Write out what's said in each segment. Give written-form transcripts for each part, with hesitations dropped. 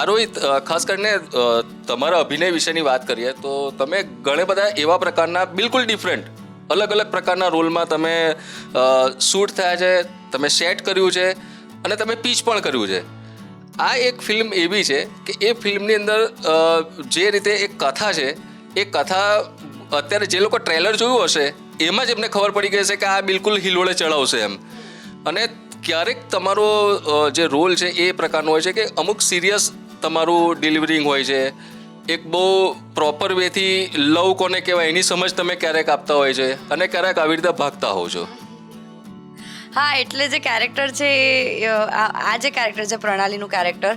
રોહિત, ખાસ કરીને તમારા અભિનય વિશેની વાત કરીએ તો તમે ઘણા બધા એવા પ્રકારના બિલકુલ ડિફરન્ટ અલગ અલગ પ્રકારના રોલમાં તમે શૂટ થયા છે, તમે સેટ કર્યું છે અને તમે પીચ પણ કર્યું છે. આ એક ફિલ્મ એવી છે કે એ ફિલ્મની અંદર જે રીતે એક કથા છે, એ કથા અત્યારે જે લોકો ટ્રેલર જોયું હશે એમાં જ એમને ખબર પડી ગઈ છે કે આ બિલકુલ હિલોળે ચડાવશે એમ. અને ક્યારેક તમારો જે રોલ છે એ પ્રકારનો હોય છે કે અમુક સિરિયસ તમારું ડિલિવરિંગ હોય છે, એક બહુ પ્રોપર વેથી લવ કોને કહેવાય એની સમજ તમે ક્યારેક આપતા હોય છે અને ક્યારેક આવી રીતે ભાગતા હોવ છો. હા, એટલે જે કેરેક્ટર છે આ જે કેરેક્ટર છે પ્રણાલીનું કેરેક્ટર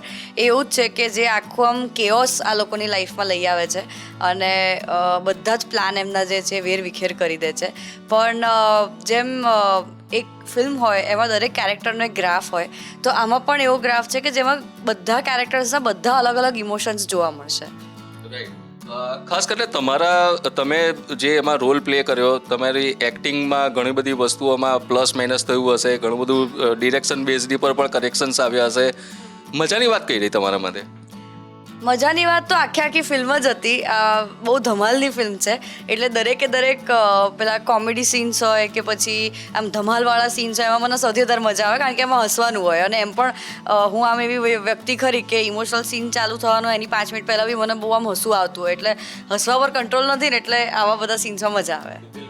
એવું જ છે કે જે આખું આમ કેઓસ આ લોકોની લાઈફમાં લઈ આવે છે અને બધા જ પ્લાન એમના જે છે વેરવિખેર કરી દે છે. પણ જેમ એક ફિલ્મ હોય એમાં દરેક કેરેક્ટરનો એક ગ્રાફ હોય, તો આમાં પણ એવો ગ્રાફ છે કે જેમાં બધા કેરેક્ટર્સના બધા અલગ અલગ ઇમોશન્સ જોવા મળશે. ખાસ કરીને તમે જે એમાં રોલ પ્લે કર્યો, તમારી એક્ટિંગમાં ઘણી બધી વસ્તુઓમાં પ્લસ માઇનસ થયું હશે, ઘણું બધું ડિરેક્શન બેઝડી પર પણ કરેક્શન્સ આવ્યા હશે. મજાની વાત કઈ રહી તમારા માટે? મજાની વાત તો આખી ફિલ્મ જ હતી. બહુ ધમાલની ફિલ્મ છે એટલે દરેક પેલા કોમેડી સીન્સ હોય કે પછી આમ ધમાલવાળા સીન્સ હોય એમાં મને સૌથી વધારે મજા આવે, કારણ કે એમાં હસવાનું હોય. અને એમ પણ હું આમ એવી વ્યક્તિ ખરી કે ઇમોશનલ સીન ચાલુ થવાનો એની 5 મિનિટ પહેલાં બી મને બહુ આમ હસવું આવતું હોય, એટલે હસવા પર કંટ્રોલ નથી ને એટલે આવા બધા સીન્સમાં મજા આવે.